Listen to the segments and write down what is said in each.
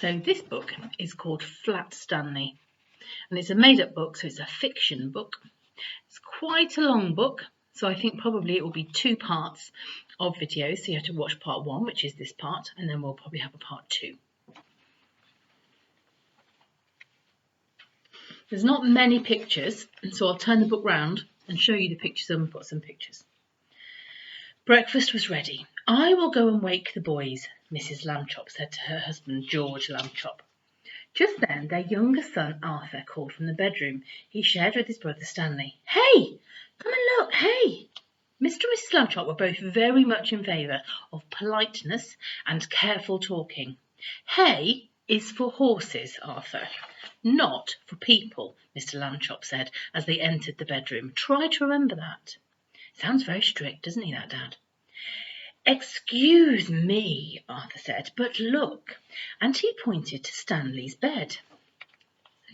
So this book is called Flat Stanley, and it's a made-up book, so it's a fiction book. It's quite a long book, so I think probably it will be 2 parts of videos. So you have to watch part 1, which is this part, and then we'll probably have a part 2. There's not many pictures, so I'll turn the book round and show you the pictures, and we've got some pictures. Breakfast was ready. I will go and wake the boys, Mrs. Lambchop said to her husband, George Lambchop. Just then their younger son, Arthur, called from the bedroom he shared with his brother Stanley. Hey, come and look, hey! Mr. and Mrs. Lambchop were both very much in favour of politeness and careful talking. Hay is for horses, Arthur, not for people, Mr. Lambchop said as they entered the bedroom. Try to remember that. Sounds very strict, doesn't he, that Dad? Excuse me, Arthur said, but look, and he pointed to Stanley's bed.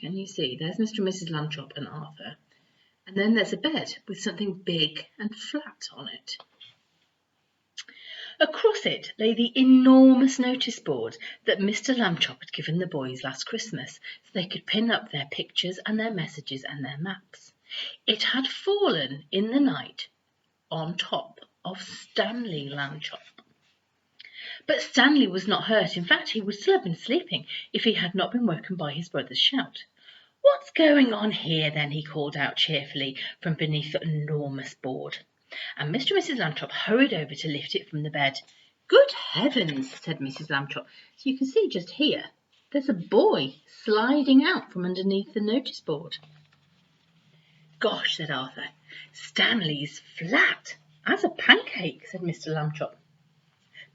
Can you see? There's Mr. and Mrs. Lambchop and Arthur, and then there's a bed with something big and flat on it. Across it lay the enormous notice board that Mr. Lambchop had given the boys last Christmas, so they could pin up their pictures and their messages and their maps. It had fallen in the night on top of Stanley Lambchop. But Stanley was not hurt. In fact, he would still have been sleeping if he had not been woken by his brother's shout. What's going on here, then? He called out cheerfully from beneath the enormous board. And Mr. and Mrs. Lambchop hurried over to lift it from the bed. Good heavens, said Mrs. Lambchop. So you can see just here, there's a boy sliding out from underneath the notice board. Gosh, said Arthur, Stanley's flat as a pancake, said Mr. Lambchop.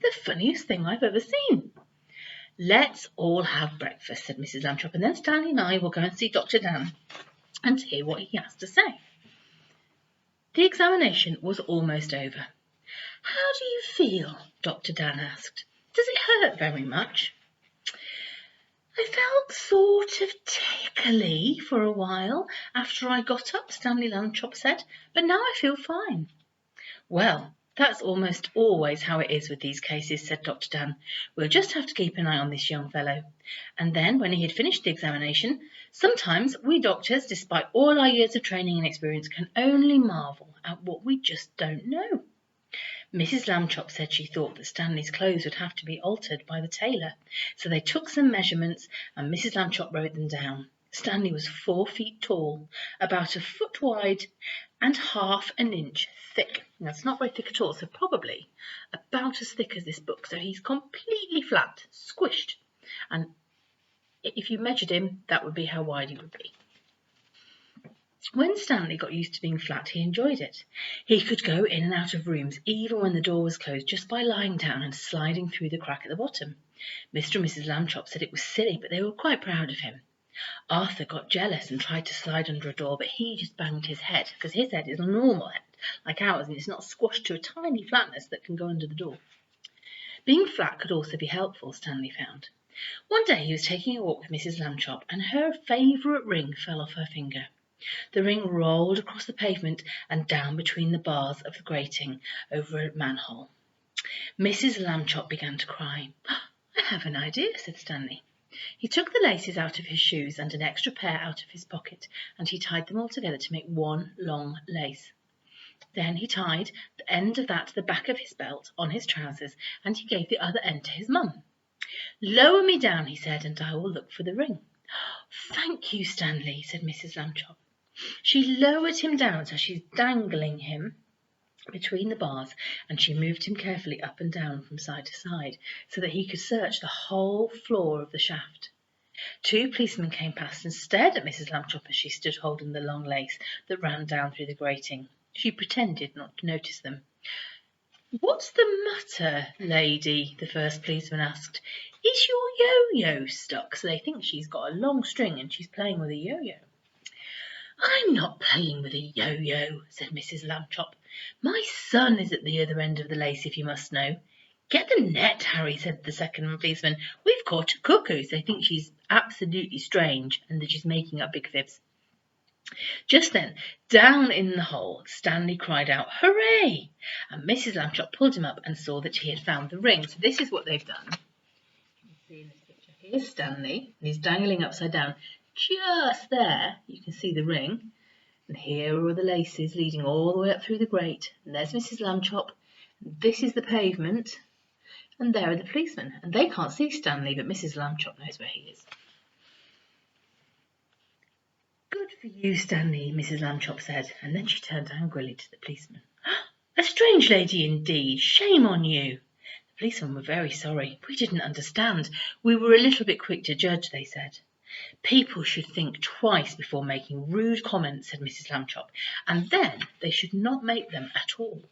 The funniest thing I've ever seen. Let's all have breakfast, said Mrs. Lambchop, and then Stanley and I will go and see Dr. Dan and hear what he has to say. The examination was almost over. How do you feel? Dr. Dan asked. Does it hurt very much? I felt sort of tickly for a while after I got up, Stanley Lambchop said, but now I feel fine. Well, that's almost always how it is with these cases, said Dr. Dan. We'll just have to keep an eye on this young fellow. And then, when he had finished the examination, sometimes we doctors, despite all our years of training and experience, can only marvel at what we just don't know. Mrs. Lambchop said she thought that Stanley's clothes would have to be altered by the tailor, so they took some measurements and Mrs. Lambchop wrote them down. Stanley was 4 feet tall, about a foot wide and half an inch thick. Now, it's not very thick at all, so probably about as thick as this book. So he's completely flat, squished, and if you measured him, that would be how wide he would be. When Stanley got used to being flat, he enjoyed it. He could go in and out of rooms, even when the door was closed, just by lying down and sliding through the crack at the bottom. Mr. and Mrs. Lambchop said it was silly, but they were quite proud of him. Arthur got jealous and tried to slide under a door, but he just banged his head, because his head is a normal head, like ours, and it's not squashed to a tiny flatness that can go under the door. Being flat could also be helpful, Stanley found. One day he was taking a walk with Mrs. Lambchop, and her favourite ring fell off her finger. The ring rolled across the pavement and down between the bars of the grating over a manhole. Mrs. Lambchop began to cry. I have an idea, said Stanley. He took the laces out of his shoes and an extra pair out of his pocket, and he tied them all together to make one long lace. Then he tied the end of that to the back of his belt on his trousers, and he gave the other end to his mum. Lower me down, he said, and I will look for the ring. Thank you, Stanley, said Mrs. Lambchop. She lowered him down so she's dangling him between the bars, and she moved him carefully up and down from side to side so that he could search the whole floor of the shaft. 2 policemen came past and stared at Mrs. Lambchop as she stood holding the long lace that ran down through the grating. She pretended not to notice them. What's the matter, lady? The first policeman asked. Is your yo-yo stuck? So they think she's got a long string and she's playing with a yo-yo. I'm not playing with a yo-yo, said Mrs. Lambchop. My son is at the other end of the lace, if you must know. Get the net, Harry, said the second policeman. We've caught a cuckoo. So they think she's absolutely strange and that she's making up big fibs. Just then, down in the hole, Stanley cried out, Hooray! And Mrs. Lambchop pulled him up and saw that he had found the ring. So this is what they've done. You can see in this picture. here's Stanley, and he's dangling upside down. Just there, you can see the ring. And here are the laces leading all the way up through the grate. And there's Mrs. Lambchop. This is the pavement. And there are the policemen. And they can't see Stanley, but Mrs. Lambchop knows where he is. Good for you, Stanley, Mrs. Lambchop said. And then she turned angrily to the policeman. A strange lady indeed. Shame on you. The policemen were very sorry. We didn't understand. We were a little bit quick to judge, they said. People should think twice before making rude comments, said Mrs. Lambchop, and then they should not make them at all.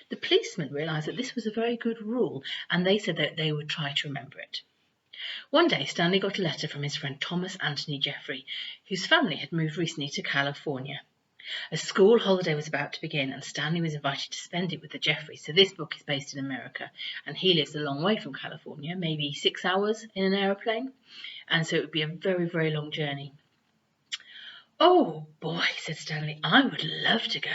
The policemen realised that this was a very good rule, and they said that they would try to remember it. One day Stanley got a letter from his friend Thomas Anthony Jeffrey, whose family had moved recently to California. A school holiday was about to begin, and Stanley was invited to spend it with the Jeffreys. So this book is based in America, and he lives a long way from California, maybe 6 hours in an aeroplane, and so it would be a very, very long journey. Oh, boy, said Stanley, I would love to go.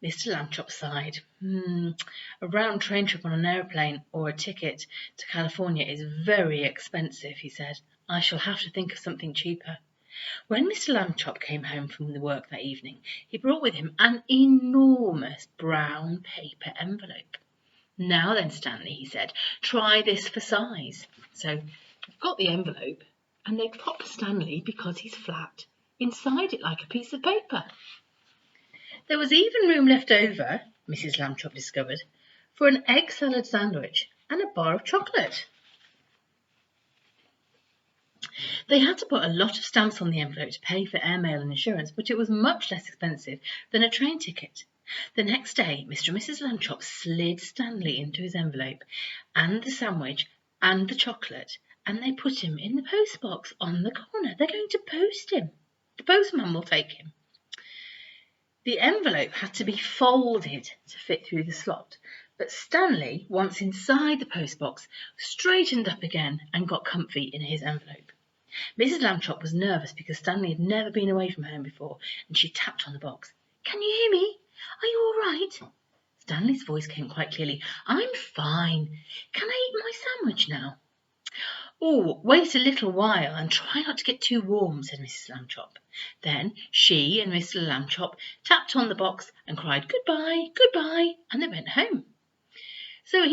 Mr. Lambchop sighed. A round train trip on an aeroplane or a ticket to California is very expensive, he said. I shall have to think of something cheaper. When Mr. Lambchop came home from the work that evening, he brought with him an enormous brown paper envelope. Now then, Stanley, he said, try this for size. So they've got the envelope, and they've popped Stanley, because he's flat, inside it like a piece of paper. There was even room left over, Mrs. Lambchop discovered, for an egg salad sandwich and a bar of chocolate. They had to put a lot of stamps on the envelope to pay for airmail and insurance, but it was much less expensive than a train ticket. The next day, Mr. and Mrs. Lambchop slid Stanley into his envelope and the sandwich and the chocolate, and they put him in the post box on the corner. They're going to post him. The postman will take him. The envelope had to be folded to fit through the slot, but Stanley, once inside the post box, straightened up again and got comfy in his envelope. Mrs. Lambchop was nervous because Stanley had never been away from home before, and she tapped on the box. Can you hear me? Are you all right? Stanley's voice came quite clearly. I'm fine. Can I eat my sandwich now? Oh, wait a little while and try not to get too warm, said Mrs. Lambchop. Then she and Mr. Lambchop tapped on the box and cried, goodbye, goodbye, and they went home. So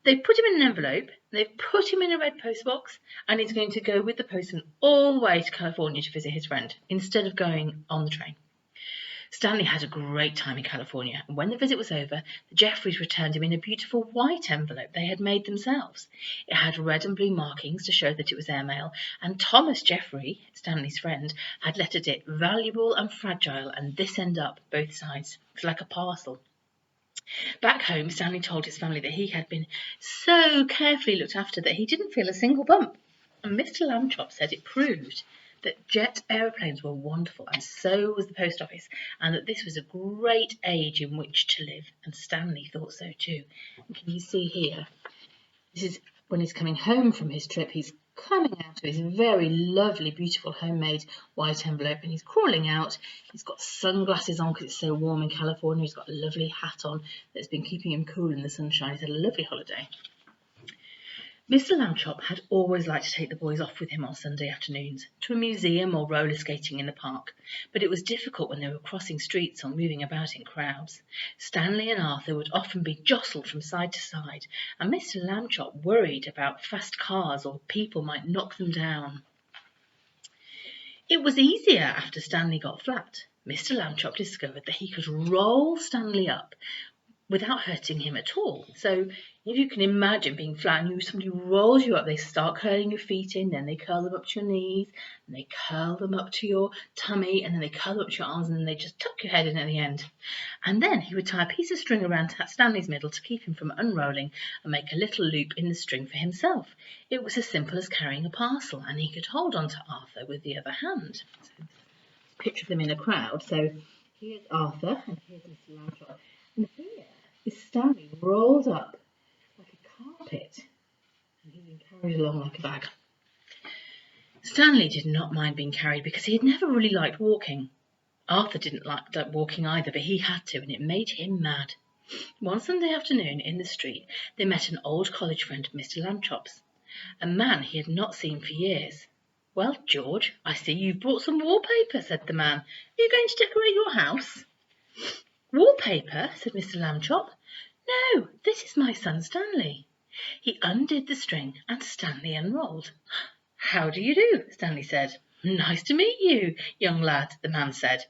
they put him in an envelope, they've put him in a red post box, and he's going to go with the postman all the way to California to visit his friend, instead of going on the train. Stanley had a great time in California, and when the visit was over, the Jeffreys returned him in a beautiful white envelope they had made themselves. It had red and blue markings to show that it was airmail, and Thomas Jeffrey, Stanley's friend, had lettered it valuable and fragile, and this end up, both sides. It was like a parcel. Back home, Stanley told his family that he had been so carefully looked after that he didn't feel a single bump, and Mr. Lambchop said it proved that jet aeroplanes were wonderful, and so was the post office, and that this was a great age in which to live, and Stanley thought so too. And can you see here, this is when he's coming home from his trip. He's coming out of his very lovely, beautiful, homemade white envelope, and he's crawling out. He's got sunglasses on because it's so warm in California. He's got a lovely hat on that's been keeping him cool in the sunshine. He's had a lovely holiday. Mr. Lambchop had always liked to take the boys off with him on Sunday afternoons, to a museum or roller skating in the park, but it was difficult when they were crossing streets or moving about in crowds. Stanley and Arthur would often be jostled from side to side, and Mr. Lambchop worried about fast cars or people might knock them down. It was easier after Stanley got flat. Mr. Lambchop discovered that he could roll Stanley up without hurting him at all. So if you can imagine being flat and somebody rolls you up, they start curling your feet in, then they curl them up to your knees, and they curl them up to your tummy, and then they curl them up to your arms, and then they just tuck your head in at the end. And then he would tie a piece of string around Stanley's middle to keep him from unrolling and make a little loop in the string for himself. It was as simple as carrying a parcel, and he could hold on to Arthur with the other hand. So, picture them in a crowd. So here's Arthur, and here's Mr. Lambchop, and here is Stanley rolled up like a carpet, and he's been carried along like a bag. Stanley did not mind being carried because he had never really liked walking. Arthur didn't like walking either, but he had to, and it made him mad. One Sunday afternoon in the street, they met an old college friend of Mr. Lambchop's. a man he had not seen for years. "Well, George, I see you've brought some wallpaper," said the man. "Are you going to decorate your house?" "Wallpaper?" said Mr. Lambchop. "No, this is my son Stanley." He undid the string and Stanley unrolled. "How do you do?" Stanley said. "Nice to meet you, young lad," the man said.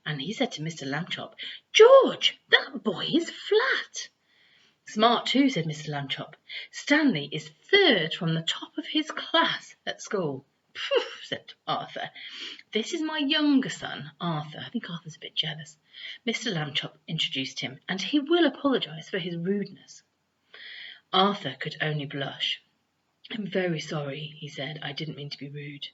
And he said to Mr. Lambchop, "George, that boy is flat." "Smart too," said Mr. Lambchop. "Stanley is third from the top of his class at school." "Pooh," said Arthur. "This is my younger son, Arthur." I think Arthur's a bit jealous. Mr. Lambchop introduced him, and he will apologise for his rudeness. Arthur could only blush. "I'm very sorry," he said. "I didn't mean to be rude."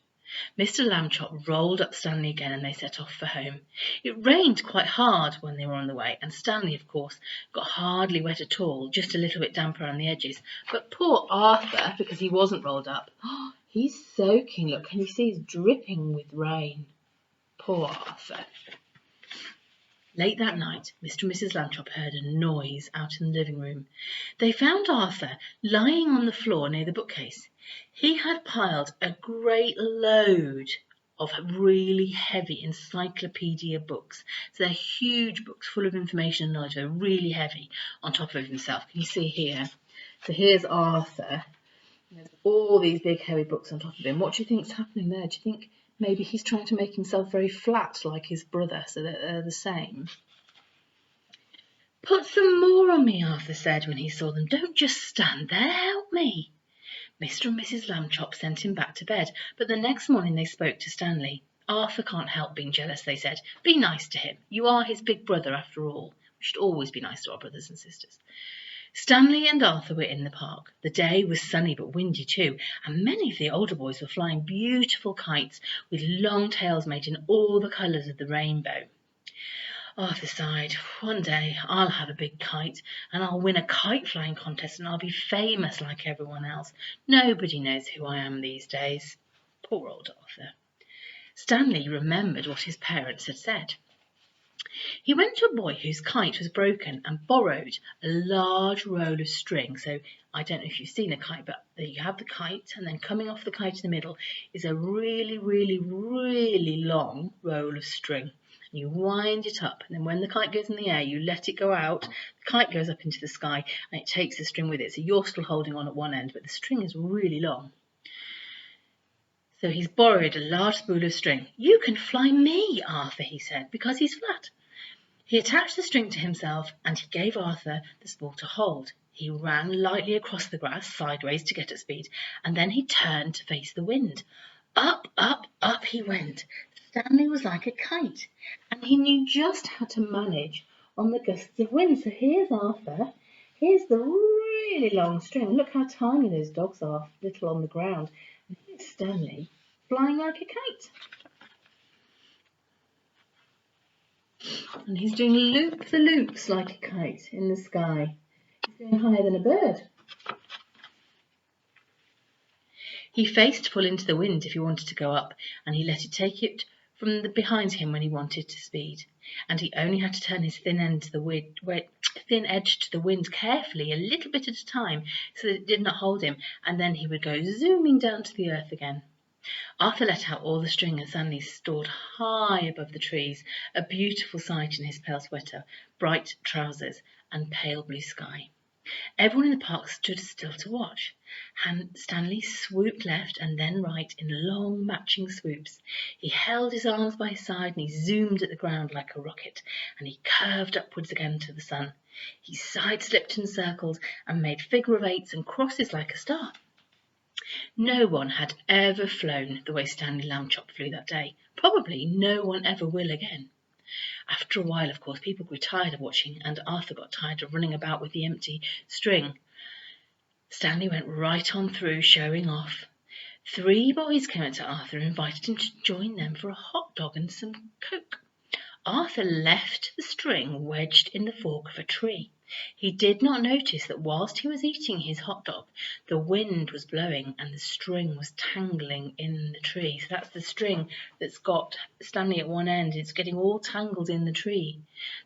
Mr. Lambchop rolled up Stanley again and they set off for home. It rained quite hard when they were on the way, and Stanley, of course, got hardly wet at all, just a little bit damp around the edges. But poor Arthur, because he wasn't rolled up, he's soaking. Look, can you see he's dripping with rain? Poor Arthur. Late that night, Mr. and Mrs. Lambchop heard a noise out in the living room. They found Arthur lying on the floor near the bookcase. He had piled a great load of really heavy encyclopedia books. So they're huge books full of information and knowledge. They're really heavy on top of himself. Can you see here? So here's Arthur. There's all these big heavy books on top of him. What do you think's happening there? Do you think maybe he's trying to make himself very flat like his brother so that they're the same? "Put some more on me," Arthur said when he saw them. "Don't just stand there, help me." Mr. and Mrs. Lambchop sent him back to bed, but the next morning they spoke to Stanley. "Arthur can't help being jealous," they said. "Be nice to him. You are his big brother after all. We should always be nice to our brothers and sisters." Stanley and Arthur were in the park. The day was sunny but windy too, and many of the older boys were flying beautiful kites with long tails made in all the colours of the rainbow. Arthur sighed. "One day I'll have a big kite and I'll win a kite flying contest and I'll be famous like everyone else. Nobody knows who I am these days." Poor old Arthur. Stanley remembered what his parents had said. He went to a boy whose kite was broken and borrowed a large roll of string. So I don't know if you've seen a kite, but you have the kite, and then coming off the kite in the middle is a really, really, really long roll of string. And you wind it up, and then when the kite goes in the air, you let it go out. The kite goes up into the sky, and it takes the string with it. So you're still holding on at one end, but the string is really long. So he's borrowed a large spool of string. "You can fly me, Arthur," he said, because he's flat. He attached the string to himself, and he gave Arthur the spool to hold. He ran lightly across the grass sideways to get at speed, and then he turned to face the wind. Up, up, up he went. Stanley was like a kite, and he knew just how to manage on the gusts of wind. So here's Arthur. Here's the really long string. Look how tiny those dogs are, little on the ground. And here's Stanley flying like a kite. And he's doing loop-the-loops like a kite in the sky. He's going higher than a bird. He faced full into the wind if he wanted to go up, and he let it take it from behind him when he wanted to speed. And he only had to turn his thin edge to the wind carefully, a little bit at a time, so that it did not hold him, and then he would go zooming down to the earth again. Arthur let out all the string and Stanley soared high above the trees, a beautiful sight in his pale sweater, bright trousers, and pale blue sky. Everyone in the park stood still to watch. Stanley swooped left and then right in long matching swoops. He held his arms by his side and he zoomed at the ground like a rocket, and he curved upwards again to the sun. He side-slipped and circled and made figure of eights and crosses like a star. No one had ever flown the way Stanley Lambchop flew that day. Probably no one ever will again. After a while, of course, people grew tired of watching, and Arthur got tired of running about with the empty string. Stanley went right on through, showing off. 3 boys came up to Arthur and invited him to join them for a hot dog and some coke. Arthur left the string wedged in the fork of a tree. He did not notice that whilst he was eating his hot dog, the wind was blowing and the string was tangling in the tree. So that's the string that's got Stanley at one end. It's getting all tangled in the tree.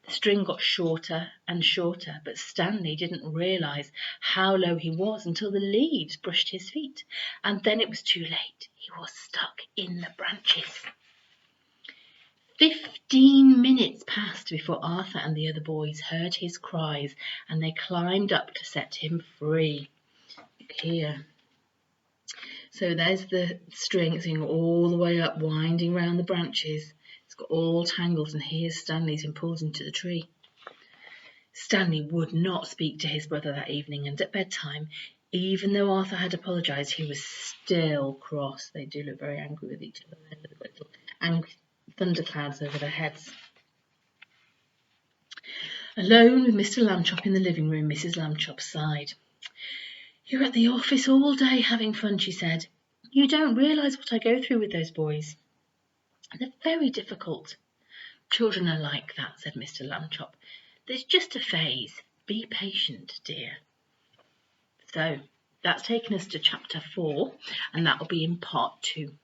The string got shorter and shorter, but Stanley didn't realise how low he was until the leaves brushed his feet. And then it was too late. He was stuck in the branches. 15 minutes passed before Arthur and the other boys heard his cries, and they climbed up to set him free. Look here. So there's the string, it's going all the way up, winding round the branches. It's got all tangled, and here's Stanley's been pulled into the tree. Stanley would not speak to his brother that evening, and at bedtime, even though Arthur had apologised, he was still cross. They do look very angry with each other. Angry thunderclouds over their heads. Alone with Mr. Lambchop in the living room, Mrs. Lambchop sighed. "You're at the office all day having fun," she said. "You don't realise what I go through with those boys. They're very difficult." "Children are like that," said Mr. Lambchop. "There's just a phase. Be patient, dear." So that's taken us to chapter 4, and that will be in part 2.